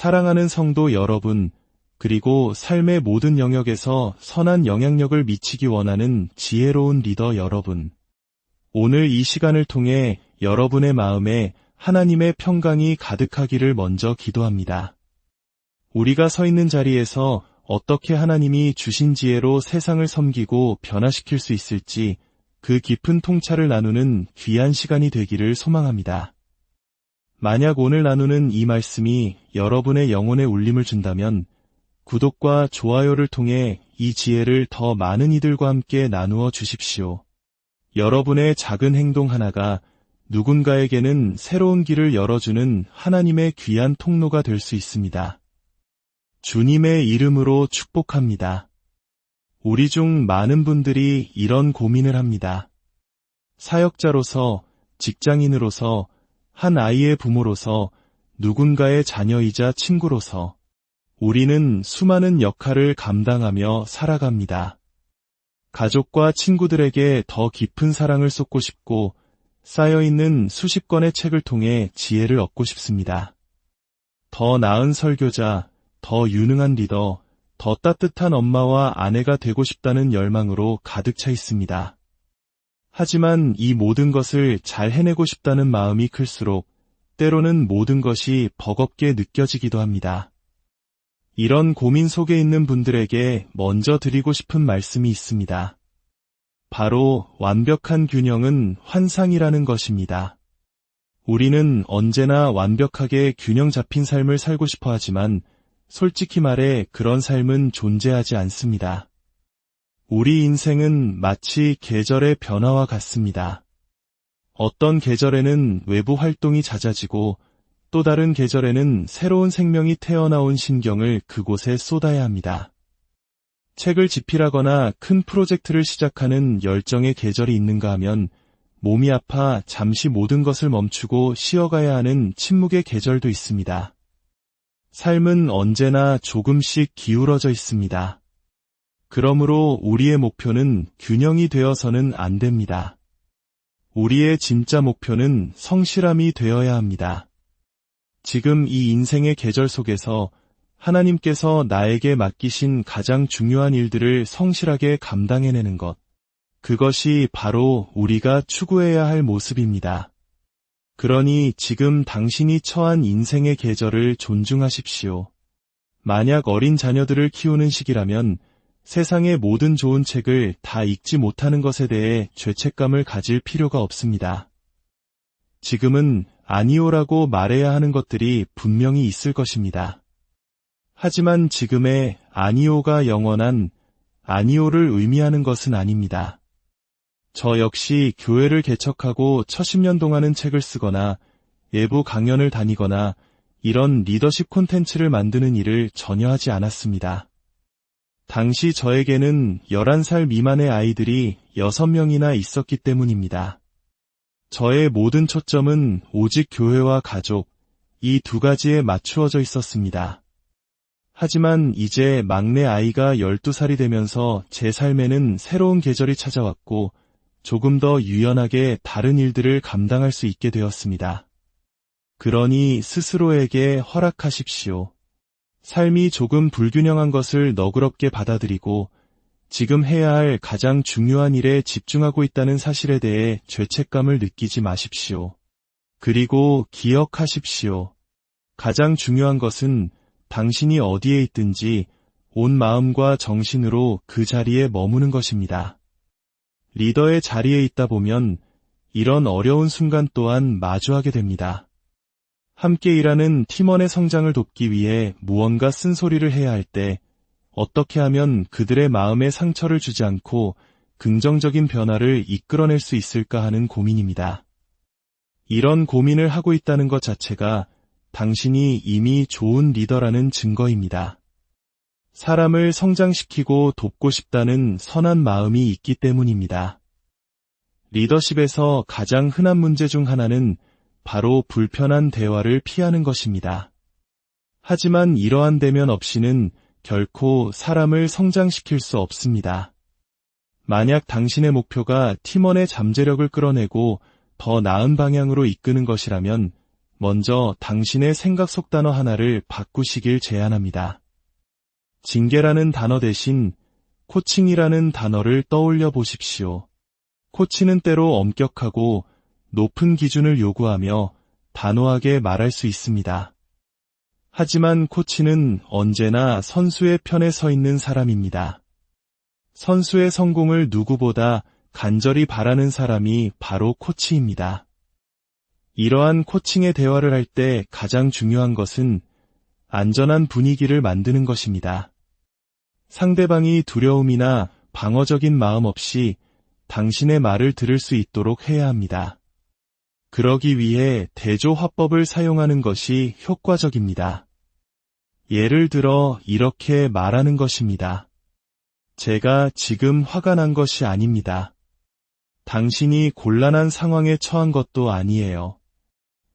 사랑하는 성도 여러분, 그리고 삶의 모든 영역에서 선한 영향력을 미치기 원하는 지혜로운 리더 여러분. 오늘 이 시간을 통해 여러분의 마음에 하나님의 평강이 가득하기를 먼저 기도합니다. 우리가 서 있는 자리에서 어떻게 하나님이 주신 지혜로 세상을 섬기고 변화시킬 수 있을지 그 깊은 통찰을 나누는 귀한 시간이 되기를 소망합니다. 만약 오늘 나누는 이 말씀이 여러분의 영혼에 울림을 준다면 구독과 좋아요를 통해 이 지혜를 더 많은 이들과 함께 나누어 주십시오. 여러분의 작은 행동 하나가 누군가에게는 새로운 길을 열어주는 하나님의 귀한 통로가 될 수 있습니다. 주님의 이름으로 축복합니다. 우리 중 많은 분들이 이런 고민을 합니다. 사역자로서, 직장인으로서, 한 아이의 부모로서, 누군가의 자녀이자 친구로서 우리는 수많은 역할을 감당하며 살아갑니다. 가족과 친구들에게 더 깊은 사랑을 쏟고 싶고 쌓여있는 수십 권의 책을 통해 지혜를 얻고 싶습니다. 더 나은 설교자, 더 유능한 리더, 더 따뜻한 엄마와 아내가 되고 싶다는 열망으로 가득 차 있습니다. 하지만 이 모든 것을 잘 해내고 싶다는 마음이 클수록 때로는 모든 것이 버겁게 느껴지기도 합니다. 이런 고민 속에 있는 분들에게 먼저 드리고 싶은 말씀이 있습니다. 바로 완벽한 균형은 환상이라는 것입니다. 우리는 언제나 완벽하게 균형 잡힌 삶을 살고 싶어 하지만 솔직히 말해 그런 삶은 존재하지 않습니다. 우리 인생은 마치 계절의 변화와 같습니다. 어떤 계절에는 외부 활동이 잦아지고 또 다른 계절에는 새로운 생명이 태어나온 신경을 그곳에 쏟아야 합니다. 책을 집필하거나 큰 프로젝트를 시작하는 열정의 계절이 있는가 하면 몸이 아파 잠시 모든 것을 멈추고 쉬어가야 하는 침묵의 계절도 있습니다. 삶은 언제나 조금씩 기울어져 있습니다. 그러므로 우리의 목표는 균형이 되어서는 안 됩니다. 우리의 진짜 목표는 성실함이 되어야 합니다. 지금 이 인생의 계절 속에서 하나님께서 나에게 맡기신 가장 중요한 일들을 성실하게 감당해내는 것, 그것이 바로 우리가 추구해야 할 모습입니다. 그러니 지금 당신이 처한 인생의 계절을 존중하십시오. 만약 어린 자녀들을 키우는 시기라면 세상의 모든 좋은 책을 다 읽지 못하는 것에 대해 죄책감을 가질 필요가 없습니다. 지금은 아니오라고 말해야 하는 것들이 분명히 있을 것입니다. 하지만 지금의 아니오가 영원한 아니오를 의미하는 것은 아닙니다. 저 역시 교회를 개척하고 처신년동하는 책을 쓰거나 예부 강연을 다니거나 이런 리더십 콘텐츠를 만드는 일을 전혀 하지 않았습니다. 당시 저에게는 11살 미만의 아이들이 6명이나 있었기 때문입니다. 저의 모든 초점은 오직 교회와 가족, 이 두 가지에 맞추어져 있었습니다. 하지만 이제 막내 아이가 12살이 되면서 제 삶에는 새로운 계절이 찾아왔고 조금 더 유연하게 다른 일들을 감당할 수 있게 되었습니다. 그러니 스스로에게 허락하십시오. 삶이 조금 불균형한 것을 너그럽게 받아들이고 지금 해야 할 가장 중요한 일에 집중하고 있다는 사실에 대해 죄책감을 느끼지 마십시오. 그리고 기억하십시오. 가장 중요한 것은 당신이 어디에 있든지 온 마음과 정신으로 그 자리에 머무는 것입니다. 리더의 자리에 있다 보면 이런 어려운 순간 또한 마주하게 됩니다. 함께 일하는 팀원의 성장을 돕기 위해 무언가 쓴소리를 해야 할 때 어떻게 하면 그들의 마음에 상처를 주지 않고 긍정적인 변화를 이끌어낼 수 있을까 하는 고민입니다. 이런 고민을 하고 있다는 것 자체가 당신이 이미 좋은 리더라는 증거입니다. 사람을 성장시키고 돕고 싶다는 선한 마음이 있기 때문입니다. 리더십에서 가장 흔한 문제 중 하나는 바로 불편한 대화를 피하는 것입니다. 하지만 이러한 대면 없이는 결코 사람을 성장시킬 수 없습니다. 만약 당신의 목표가 팀원의 잠재력을 끌어내고 더 나은 방향으로 이끄는 것이라면 먼저 당신의 생각 속 단어 하나를 바꾸시길 제안합니다. 징계라는 단어 대신 코칭이라는 단어를 떠올려 보십시오. 코치는 때로 엄격하고 높은 기준을 요구하며 단호하게 말할 수 있습니다. 하지만 코치는 언제나 선수의 편에 서 있는 사람입니다. 선수의 성공을 누구보다 간절히 바라는 사람이 바로 코치입니다. 이러한 코칭의 대화를 할 때 가장 중요한 것은 안전한 분위기를 만드는 것입니다. 상대방이 두려움이나 방어적인 마음 없이 당신의 말을 들을 수 있도록 해야 합니다. 그러기 위해 대조화법을 사용하는 것이 효과적입니다. 예를 들어 이렇게 말하는 것입니다. 제가 지금 화가 난 것이 아닙니다. 당신이 곤란한 상황에 처한 것도 아니에요.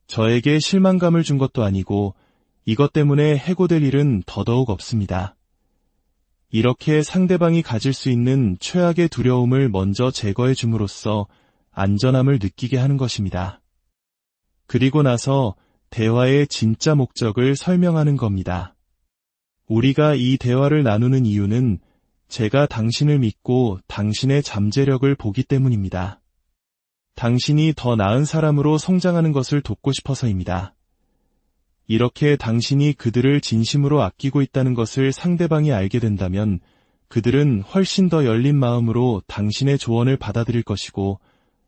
저에게 실망감을 준 것도 아니고 이것 때문에 해고될 일은 더더욱 없습니다. 이렇게 상대방이 가질 수 있는 최악의 두려움을 먼저 제거해 줌으로써 안전함을 느끼게 하는 것입니다. 그리고 나서 대화의 진짜 목적을 설명하는 겁니다. 우리가 이 대화를 나누는 이유는 제가 당신을 믿고 당신의 잠재력을 보기 때문입니다. 당신이 더 나은 사람으로 성장하는 것을 돕고 싶어서입니다. 이렇게 당신이 그들을 진심으로 아끼고 있다는 것을 상대방이 알게 된다면 그들은 훨씬 더 열린 마음으로 당신의 조언을 받아들일 것이고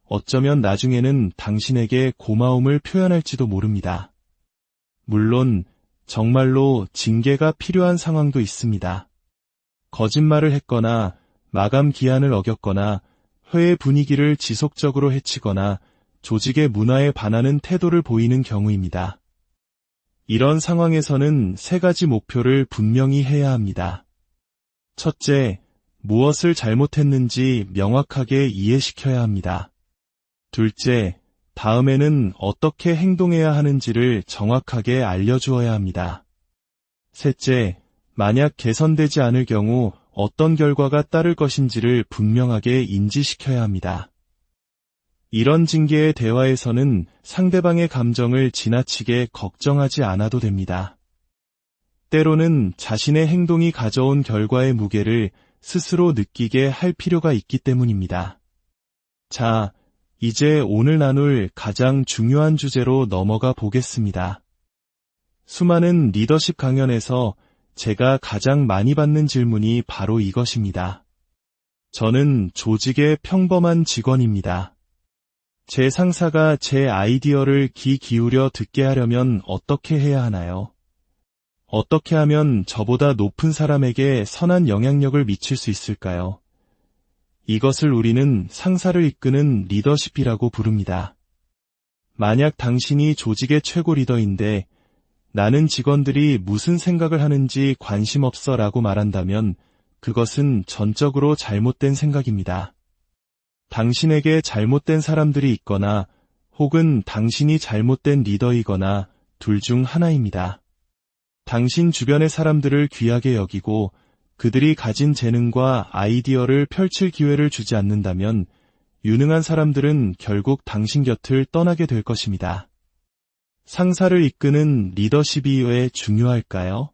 어쩌면 나중에는 당신에게 고마움을 표현할지도 모릅니다. 물론 정말로 징계가 필요한 상황도 있습니다. 거짓말을 했거나 마감 기한을 어겼거나 회의 분위기를 지속적으로 해치거나 조직의 문화에 반하는 태도를 보이는 경우입니다. 이런 상황에서는 세 가지 목표를 분명히 해야 합니다. 첫째, 무엇을 잘못했는지 명확하게 이해시켜야 합니다. 둘째, 다음에는 어떻게 행동해야 하는지를 정확하게 알려주어야 합니다. 셋째, 만약 개선되지 않을 경우 어떤 결과가 따를 것인지를 분명하게 인지시켜야 합니다. 이런 징계의 대화에서는 상대방의 감정을 지나치게 걱정하지 않아도 됩니다. 때로는 자신의 행동이 가져온 결과의 무게를 스스로 느끼게 할 필요가 있기 때문입니다. 자, 이제 오늘 나눌 가장 중요한 주제로 넘어가 보겠습니다. 수많은 리더십 강연에서 제가 가장 많이 받는 질문이 바로 이것입니다. 저는 조직의 평범한 직원입니다. 제 상사가 제 아이디어를 귀 기울여 듣게 하려면 어떻게 해야 하나요? 어떻게 하면 저보다 높은 사람에게 선한 영향력을 미칠 수 있을까요? 이것을 우리는 상사를 이끄는 리더십이라고 부릅니다. 만약 당신이 조직의 최고 리더인데 나는 직원들이 무슨 생각을 하는지 관심 없어 라고 말한다면 그것은 전적으로 잘못된 생각입니다. 당신에게 잘못된 사람들이 있거나 혹은 당신이 잘못된 리더이거나 둘 중 하나입니다. 당신 주변의 사람들을 귀하게 여기고 그들이 가진 재능과 아이디어를 펼칠 기회를 주지 않는다면 유능한 사람들은 결국 당신 곁을 떠나게 될 것입니다. 상사를 이끄는 리더십이 왜 중요할까요?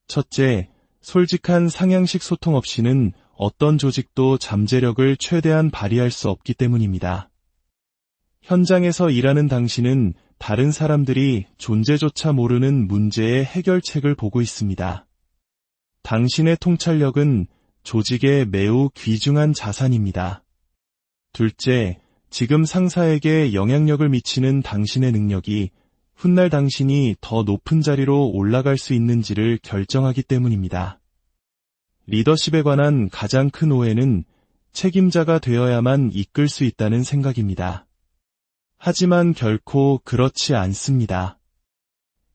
첫째, 솔직한 상향식 소통 없이는 어떤 조직도 잠재력을 최대한 발휘할 수 없기 때문입니다. 현장에서 일하는 당신은 다른 사람들이 존재조차 모르는 문제의 해결책을 보고 있습니다. 당신의 통찰력은 조직의 매우 귀중한 자산입니다. 둘째, 지금 상사에게 영향력을 미치는 당신의 능력이 훗날 당신이 더 높은 자리로 올라갈 수 있는지를 결정하기 때문입니다. 리더십에 관한 가장 큰 오해는 책임자가 되어야만 이끌 수 있다는 생각입니다. 하지만 결코 그렇지 않습니다.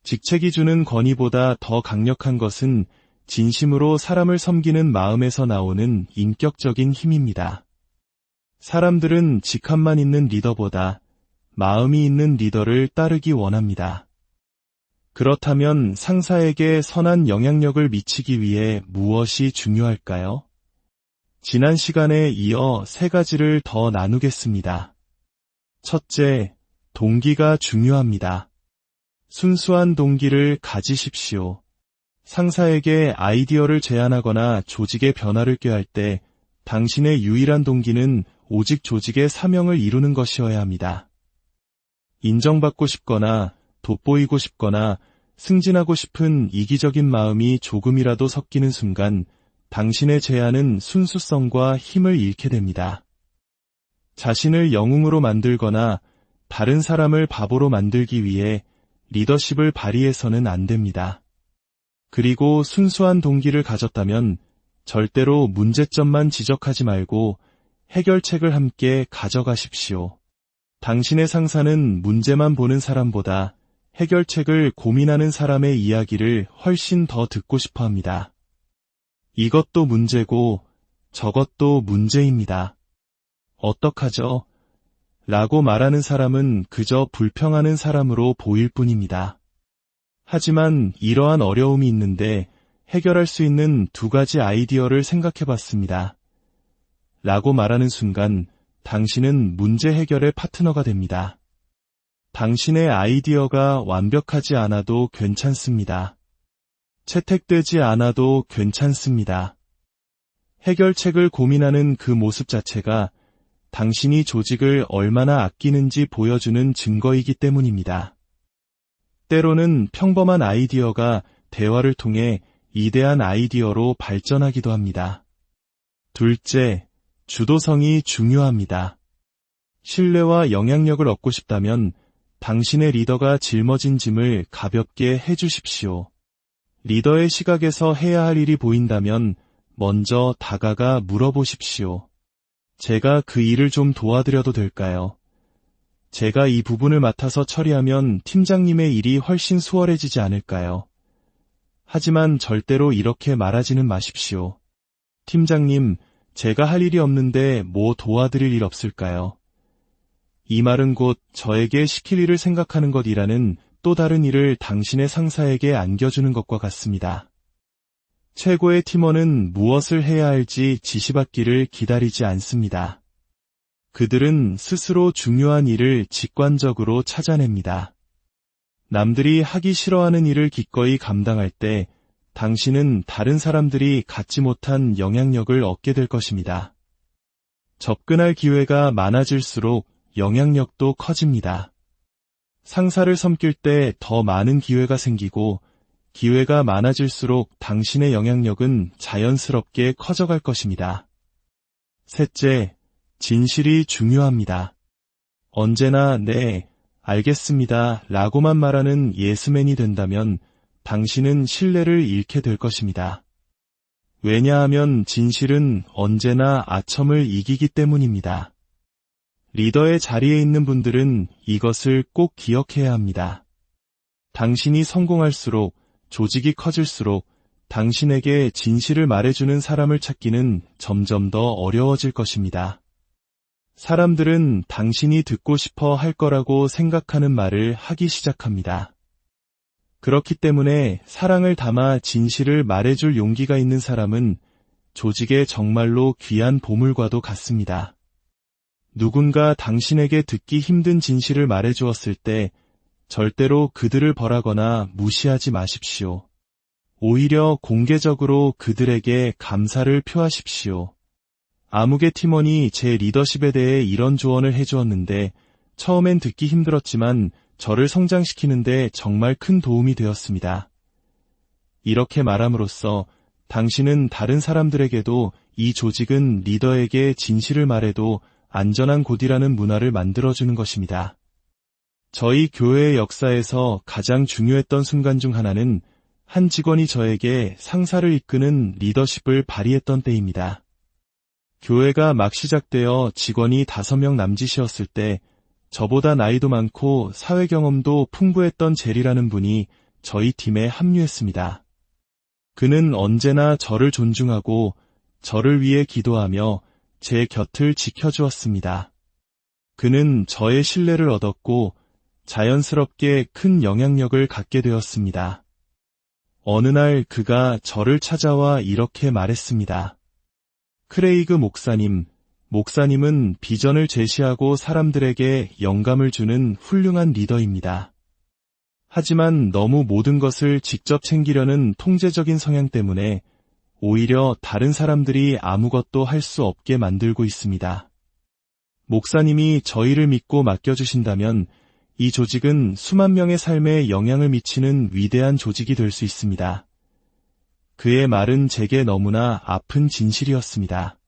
직책이 주는 권위보다 더 강력한 것은 진심으로 사람을 섬기는 마음에서 나오는 인격적인 힘입니다. 사람들은 직함만 있는 리더보다 마음이 있는 리더를 따르기 원합니다. 그렇다면 상사에게 선한 영향력을 미치기 위해 무엇이 중요할까요? 지난 시간에 이어 세 가지를 더 나누겠습니다. 첫째, 동기가 중요합니다. 순수한 동기를 가지십시오. 상사에게 아이디어를 제안하거나 조직의 변화를 꾀할 때 당신의 유일한 동기는 오직 조직의 사명을 이루는 것이어야 합니다. 인정받고 싶거나 돋보이고 싶거나 승진하고 싶은 이기적인 마음이 조금이라도 섞이는 순간 당신의 제안은 순수성과 힘을 잃게 됩니다. 자신을 영웅으로 만들거나 다른 사람을 바보로 만들기 위해 리더십을 발휘해서는 안 됩니다. 그리고 순수한 동기를 가졌다면 절대로 문제점만 지적하지 말고 해결책을 함께 가져가십시오. 당신의 상사는 문제만 보는 사람보다 해결책을 고민하는 사람의 이야기를 훨씬 더 듣고 싶어 합니다. 이것도 문제고 저것도 문제입니다. 어떡하죠? 라고 말하는 사람은 그저 불평하는 사람으로 보일 뿐입니다. 하지만 이러한 어려움이 있는데 해결할 수 있는 2가지 아이디어를 생각해 봤습니다. 라고 말하는 순간 당신은 문제 해결의 파트너가 됩니다. 당신의 아이디어가 완벽하지 않아도 괜찮습니다. 채택되지 않아도 괜찮습니다. 해결책을 고민하는 그 모습 자체가 당신이 조직을 얼마나 아끼는지 보여주는 증거이기 때문입니다. 때로는 평범한 아이디어가 대화를 통해 이대한 아이디어로 발전하기도 합니다. 둘째, 주도성이 중요합니다. 신뢰와 영향력을 얻고 싶다면 당신의 리더가 짊어진 짐을 가볍게 해주십시오. 리더의 시각에서 해야 할 일이 보인다면 먼저 다가가 물어보십시오. 제가 그 일을 좀 도와드려도 될까요? 제가 이 부분을 맡아서 처리하면 팀장님의 일이 훨씬 수월해지지 않을까요? 하지만 절대로 이렇게 말하지는 마십시오. 팀장님, 제가 할 일이 없는데 뭐 도와드릴 일 없을까요? 이 말은 곧 저에게 시킬 일을 생각하는 것이라는 또 다른 일을 당신의 상사에게 안겨주는 것과 같습니다. 최고의 팀원은 무엇을 해야 할지 지시받기를 기다리지 않습니다. 그들은 스스로 중요한 일을 직관적으로 찾아냅니다. 남들이 하기 싫어하는 일을 기꺼이 감당할 때 당신은 다른 사람들이 갖지 못한 영향력을 얻게 될 것입니다. 접근할 기회가 많아질수록 영향력도 커집니다. 상사를 섬길 때 더 많은 기회가 생기고 기회가 많아질수록 당신의 영향력은 자연스럽게 커져갈 것입니다. 셋째, 진실이 중요합니다. 언제나 네, 알겠습니다 라고만 말하는 예스맨이 된다면 당신은 신뢰를 잃게 될 것입니다. 왜냐하면 진실은 언제나 아첨을 이기기 때문입니다. 리더의 자리에 있는 분들은 이것을 꼭 기억해야 합니다. 당신이 성공할수록 조직이 커질수록 당신에게 진실을 말해주는 사람을 찾기는 점점 더 어려워질 것입니다. 사람들은 당신이 듣고 싶어 할 거라고 생각하는 말을 하기 시작합니다. 그렇기 때문에 사랑을 담아 진실을 말해줄 용기가 있는 사람은 조직에 정말로 귀한 보물과도 같습니다. 누군가 당신에게 듣기 힘든 진실을 말해주었을 때 절대로 그들을 벌하거나 무시하지 마십시오. 오히려 공개적으로 그들에게 감사를 표하십시오. 아무개 팀원이 제 리더십에 대해 이런 조언을 해주었는데 처음엔 듣기 힘들었지만 저를 성장시키는데 정말 큰 도움이 되었습니다. 이렇게 말함으로써 당신은 다른 사람들에게도 이 조직은 리더에게 진실을 말해도 안전한 곳이라는 문화를 만들어주는 것입니다. 저희 교회의 역사에서 가장 중요했던 순간 중 하나는 한 직원이 저에게 상사를 이끄는 리더십을 발휘했던 때입니다. 교회가 막 시작되어 직원이 5명 남짓이었을 때 저보다 나이도 많고 사회 경험도 풍부했던 제리라는 분이 저희 팀에 합류했습니다. 그는 언제나 저를 존중하고 저를 위해 기도하며 제 곁을 지켜주었습니다. 그는 저의 신뢰를 얻었고 자연스럽게 큰 영향력을 갖게 되었습니다. 어느 날 그가 저를 찾아와 이렇게 말했습니다. 크레이그 목사님은 비전을 제시하고 사람들에게 영감을 주는 훌륭한 리더입니다. 하지만 너무 모든 것을 직접 챙기려는 통제적인 성향 때문에 오히려 다른 사람들이 아무것도 할 수 없게 만들고 있습니다. 목사님이 저희를 믿고 맡겨주신다면 이 조직은 수만 명의 삶에 영향을 미치는 위대한 조직이 될 수 있습니다. 그의 말은 제게 너무나 아픈 진실이었습니다.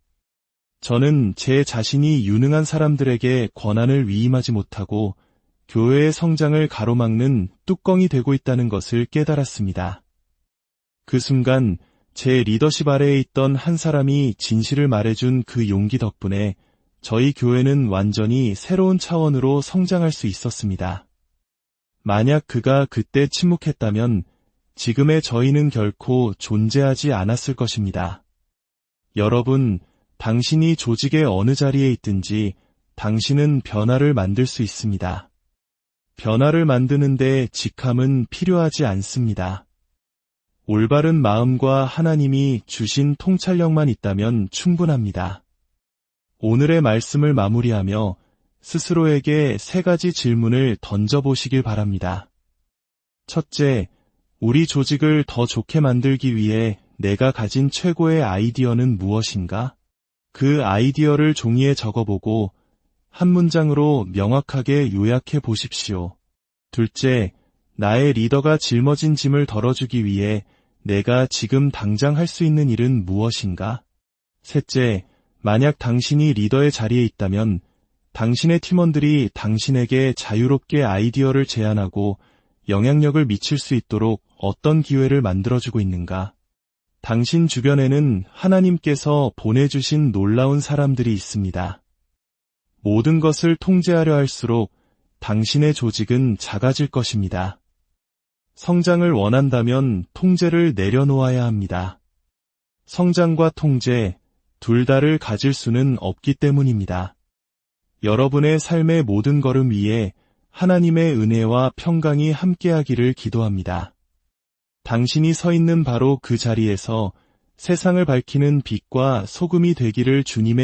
저는 제 자신이 유능한 사람들에게 권한을 위임하지 못하고 교회의 성장을 가로막는 뚜껑이 되고 있다는 것을 깨달았습니다. 그 순간 제 리더십 아래에 있던 한 사람이 진실을 말해준 그 용기 덕분에 저희 교회는 완전히 새로운 차원으로 성장할 수 있었습니다. 만약 그가 그때 침묵했다면 지금의 저희는 결코 존재하지 않았을 것입니다. 여러분, 당신이 조직의 어느 자리에 있든지 당신은 변화를 만들 수 있습니다. 변화를 만드는데 직함은 필요하지 않습니다. 올바른 마음과 하나님이 주신 통찰력만 있다면 충분합니다. 오늘의 말씀을 마무리하며 스스로에게 3가지 질문을 던져보시길 바랍니다. 첫째, 우리 조직을 더 좋게 만들기 위해 내가 가진 최고의 아이디어는 무엇인가? 그 아이디어를 종이에 적어보고 한 문장으로 명확하게 요약해 보십시오. 둘째, 나의 리더가 짊어진 짐을 덜어주기 위해 내가 지금 당장 할 수 있는 일은 무엇인가? 셋째, 만약 당신이 리더의 자리에 있다면 당신의 팀원들이 당신에게 자유롭게 아이디어를 제안하고 영향력을 미칠 수 있도록 어떤 기회를 만들어주고 있는가? 당신 주변에는 하나님께서 보내주신 놀라운 사람들이 있습니다. 모든 것을 통제하려 할수록 당신의 조직은 작아질 것입니다. 성장을 원한다면 통제를 내려놓아야 합니다. 성장과 통제, 둘 다를 가질 수는 없기 때문입니다. 여러분의 삶의 모든 걸음 위에 하나님의 은혜와 평강이 함께하기를 기도합니다. 당신이 서 있는 바로 그 자리에서 세상을 밝히는 빛과 소금이 되기를 주님의